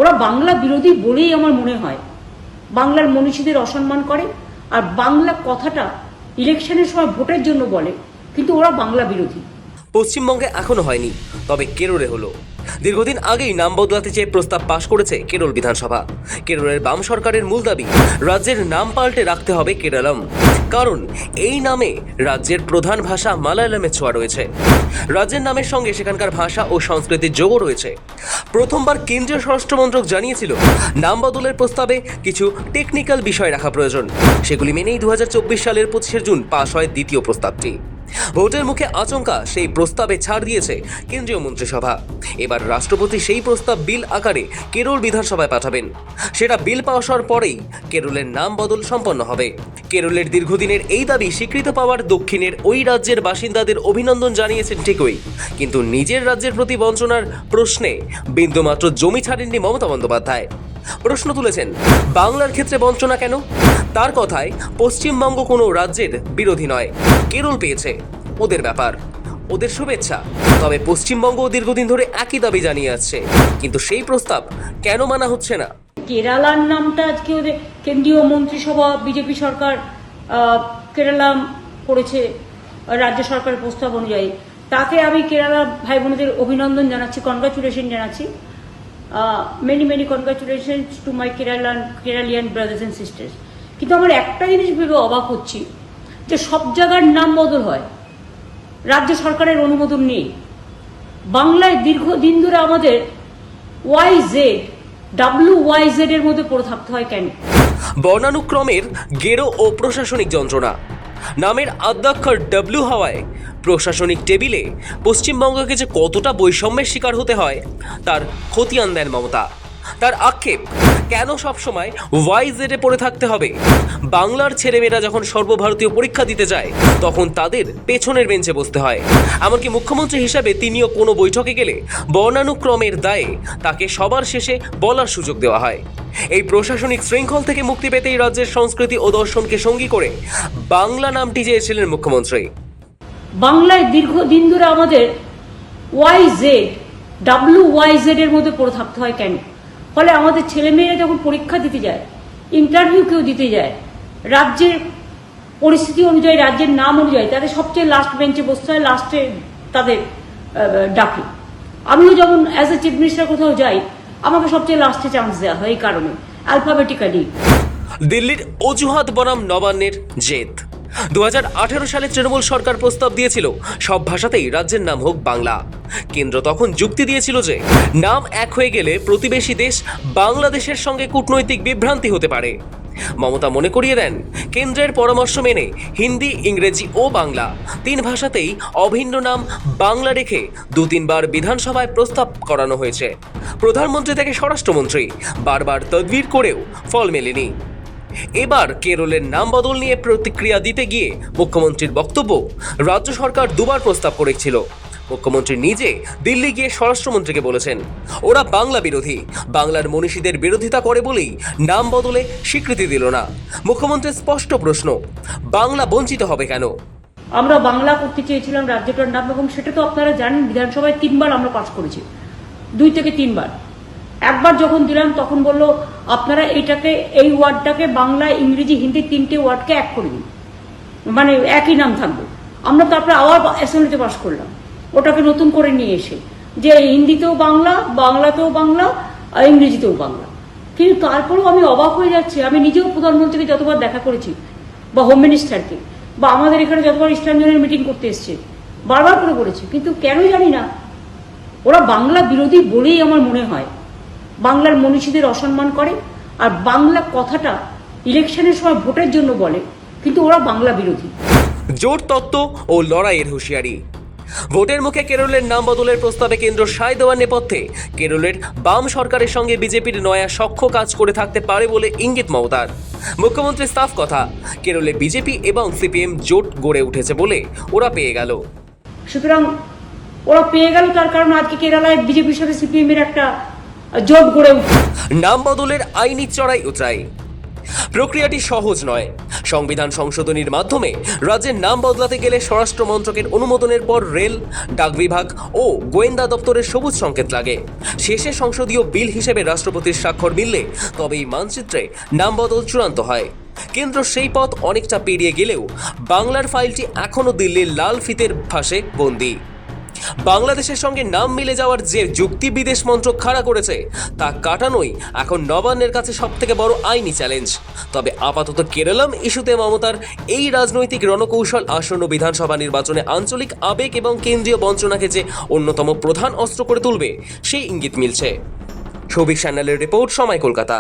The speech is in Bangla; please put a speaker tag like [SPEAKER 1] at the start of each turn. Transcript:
[SPEAKER 1] ওরা বাংলা বিরোধী বলেই আমার মনে হয়। বাংলার মনীষীদের অসম্মান করে, আর বাংলা কথাটা ইলেকশনের সময় ভোটের জন্য বলে, কিন্তু ওরা বাংলা বিরোধী।
[SPEAKER 2] পশ্চিমবঙ্গে এখনো হয়নি, তবে কেরলে হলো। দীর্ঘদিন আগেই নাম বদলাতে চেয়ে প্রস্তাব পাশ করেছে কেরল বিধানসভা। কেরলের বাম সরকারের মূল দাবি, রাজ্যের নাম পাল্টে রাখতে হবে কেরালাম, কারণ এই নামে রাজ্যের প্রধান ভাষা মালায়ালামের ছোঁয়া রয়েছে। রাজ্যের নামের সঙ্গে সেখানকার ভাষা ও সংস্কৃতির যোগও রয়েছে। প্রথমবার কেন্দ্রীয় স্বরাষ্ট্র মন্ত্রক জানিয়েছিল নাম বদলের প্রস্তাবে কিছু টেকনিক্যাল বিষয় রাখা প্রয়োজন। সেগুলি মেনেই 2024 সালের 25 জুন পাশ হয় দ্বিতীয় প্রস্তাবটি। ভোটের মুখে আচমকা সেই প্রস্তাবে ছাড় দিয়েছে কেন্দ্রীয় মন্ত্রিসভা। এবার রাষ্ট্রপতি সেই প্রস্তাব বিল আকারে কেরল বিধানসভায় পাঠাবেন। সেটা বিল পাস হওয়ার পরেই কেরলের নাম বদল সম্পন্ন হবে। কেরলের দীর্ঘদিনের এই দাবি স্বীকৃত পাওয়ার দক্ষিণের ওই রাজ্যের বাসিন্দাদের অভিনন্দন জানিয়েছেন ঠিকই, কিন্তু নিজের রাজ্যের প্রতি বঞ্চনার প্রশ্নে বিন্দুমাত্র জমি ছাড়েননি মমতা বন্দ্যোপাধ্যায়। প্রশ্ন তুলেছেন, বাংলার ক্ষেত্রে বঞ্চনা কেন? তার কথায়, পশ্চিমবঙ্গ কোনো রাজ্যের বিরোধী নয়, কেরল পেয়েছে, ওদের ব্যাপার, ওদের শুভেচ্ছা। তবে পশ্চিমবঙ্গ দীর্ঘদিন ধরে একই দাবি জানিয়ে আসছে, কিন্তু সেই প্রস্তাব কেন মানা হচ্ছে না?
[SPEAKER 1] কেরালার নামটা আজকে ওদের কেন্দ্রীয় মন্ত্রিসভা বিজেপি সরকার কেরালাম করেছে রাজ্য সরকারের প্রস্তাব অনুযায়ী। তাতে আমি কেরালা ভাই বোনদের অভিনন্দন জানাচ্ছি, কনগ্রাচুলেশন জানাচ্ছি। Many congratulations to my Keralian brothers and sisters. কিন্তু আমার একটা জিনিস ভেবে অবাক হচ্ছি যে সব জায়গার নাম বদল হয়, রাজ্য সরকারের অনুমোদন নেই। বাংলায় দীর্ঘদিন ধরে আমাদের WYZ এর মধ্যে পড়ে থাকতে হয় কেন?
[SPEAKER 2] বর্ণানুক্রমের গেরো ও প্রশাসনিক যন্ত্রণা। নামের আদ্যাক্ষর ডব্লিউ হওয়ায় প্রশাসনিক টেবিলে পশ্চিমবঙ্গকে যে কতটা বৈষম্যের শিকার হতে হয় তার খতিয়ান দেন মমতা। তার আক্ষেপ, কেন সবসময় ওয়াইজেডে পড়ে থাকতে হবে? বাংলার ছেলেমেয়েরা যখন সর্বভারতীয় পরীক্ষা দিতে যায় তখন তাদের পেছনের বেঞ্চে বসতে হয়। এমনকি মুখ্যমন্ত্রী হিসাবে তিনিও কোনো বৈঠকে গেলে বর্ণানুক্রমের দায়ে তাকে সবার শেষে বলার সুযোগ দেওয়া হয়। এই প্রশাসনিক শৃঙ্খল থেকে মুক্তি পেতেই রাজ্যের সংস্কৃতি ও দর্শনকে সঙ্গী করে বাংলা নামটি চেয়েছিলেন মুখ্যমন্ত্রী।
[SPEAKER 1] বাংলায় দীর্ঘদিন ধরে আমাদের WYZ এর মধ্যে পড়ে থাকতে হয় কেন? ফলে আমাদের ছেলেমেয়েরা যখন পরীক্ষা দিতে যায়, ইন্টারভিউ কেউ দিতে যায়, রাজ্যের পরিস্থিতি অনুযায়ী, রাজ্যের নাম অনুযায়ী তাদের সবচেয়ে লাস্ট বেঞ্চে বসতে হয়, লাস্টে তাদের ডাকে। আমিও যেমন অ্যাজ এ চিফ মিনিস্টার কোথাও যাই, আমাকে সবচেয়ে লাস্টে চান্স দেওয়া হয়, এই কারণে অ্যালফাবেটিক্যালি।
[SPEAKER 2] দিল্লির অজুহাত বনাম নবান্নের জেদ। 2018 সালে তৃণমূল সরকার প্রস্তাব দিয়েছিল সব ভাষাতেই রাজ্যের নাম হোক বাংলা। কেন্দ্র তখন যুক্তি দিয়েছিল যে নাম এক হয়ে গেলে প্রতিবেশী দেশ বাংলাদেশের সঙ্গে কূটনৈতিক বিভ্রান্তি হতে পারে। মমতা মনে করিয়ে দেন, কেন্দ্রের পরামর্শ মেনে হিন্দি, ইংরেজি ও বাংলা 3 ভাষাতেই অভিন্ন নাম বাংলা রেখে 2-3 বার বিধানসভায় প্রস্তাব করানো হয়েছে। প্রধানমন্ত্রী থেকে স্বরাষ্ট্রমন্ত্রী বারবার তদবির করেও ফল মেলেনি। এবার কেরলের নাম বদল নিয়ে প্রতিক্রিয়া দিতে গিয়ে মুখ্যমন্ত্রীর বক্তব্য, রাজ্য সরকার 2 বার প্রস্তাব করেছিল। মুখ্যমন্ত্রী নিজে দিল্লি গিয়ে স্বরাষ্ট্রমন্ত্রীকে বলেছেন ওরা বাংলা বিরোধী, বাংলার মনীষীদের বিরোধিতা করে বলেই নাম বদলে স্বীকৃতি দিল না। মুখ্যমন্ত্রীর স্পষ্ট প্রশ্ন, বাংলা বঞ্চিত হবে কেন?
[SPEAKER 1] আমরা বাংলা করতে চেয়েছিলাম রাজ্যটার নাম, এবং সেটা তো আপনারা জানেন বিধানসভায় 3 বার আমরা পাস করেছি, 2 থেকে 3 বার। একবার যখন দিলাম তখন বললো আপনারা এই ওয়ার্ডটাকে বাংলা, ইংরেজি, হিন্দি 3টে ওয়ার্ডকে এক করে দিন, মানে একই নাম থাকবে। আমরা তারপরে আবার অ্যাসেম্বলিতে পাস করলাম ওটাকে নতুন করে নিয়ে এসে, যে হিন্দিতেও বাংলা, বাংলাতেও বাংলা, আর ইংরেজিতেও বাংলা। কিন্তু তারপরেও আমি অবাক হয়ে যাচ্ছি, আমি নিজেও প্রধানমন্ত্রীকে যতবার দেখা করেছি, বা হোম মিনিস্টারকে, বা আমাদের এখানে যতবার ইস্টার্ন জোনের মিটিং করতে এসছে, বারবার করে বলেছি, কিন্তু কেন জানি না ওরা বাংলা বিরোধী বলেই আমার মনে হয়। বাংলার মনীষীদের অসম্মান করে, আর বাংলা কথাটা ইলেকশনের সময় ভোটের জন্য বলে, কিন্তু ওরা বাংলা বিরোধী।
[SPEAKER 2] জোট তত্ত্ব ও লড়াইয়ের হুঁশিয়ারি। ভোটের মুখে কেরলের নাম বদলের প্রস্তাবে কেন্দ্র সায় দেওয়ার নেপথ্যে কেরলের বাম সরকারের সঙ্গে বিজেপির নয়া সখ্য কাজ করে থাকতে পারে বলে ইঙ্গিত মমতার। মুখ্যমন্ত্রীর সাফ কথা, কেরলে বিজেপি এবং সিপিএম জোট গড়ে উঠেছে বলে ওরা পেয়ে গেল।
[SPEAKER 1] সুতরাং ওরা পেয়ে গেল, তার কারণ আজকে কেরালায় বিজেপির সাথে সিপিএম এর একটা জোট গড়ে উঠে।
[SPEAKER 2] নাম বদলের আইনি চড়াই উতরাই। প্রক্রিয়াটি সহজ নয়। সংবিধান সংশোধনীর মাধ্যমে রাজ্যের নাম বদলাতে গেলে স্বরাষ্ট্র মন্ত্রকের অনুমোদনের পর রেল, ডাক বিভাগ ও গোয়েন্দা দপ্তরের সবুজ সংকেত লাগে। শেষে সংসদীয় বিল হিসেবে রাষ্ট্রপতির স্বাক্ষর মিললে তবেই মানচিত্রে নাম বদল চূড়ান্ত হয়। কেন্দ্র সেই পথ অনেকটা পেরিয়ে গেলেও বাংলার ফাইলটি এখনও দিল্লির লাল ফিতের ফাঁসে বন্দী। বাংলাদেশের সঙ্গে নাম মিলে যাওয়ার যে যুক্তি বিদেশ মন্ত্রক খাড়া করেছে তা কাটানোই এখন নবান্নের কাছে সবথেকে বড় আইনি চ্যালেঞ্জ। তবে আপাতত কেরালাম ইস্যুতে মমতার এই রাজনৈতিক রণকৌশল আসন্ন বিধানসভা নির্বাচনে আঞ্চলিক আবেগ এবং কেন্দ্রীয় বঞ্চনাকে যে অন্যতম প্রধান অস্ত্র করে তুলবে সেই ইঙ্গিত মিলছে। সৌভিক সান্যালের রিপোর্ট, সময় কলকাতা।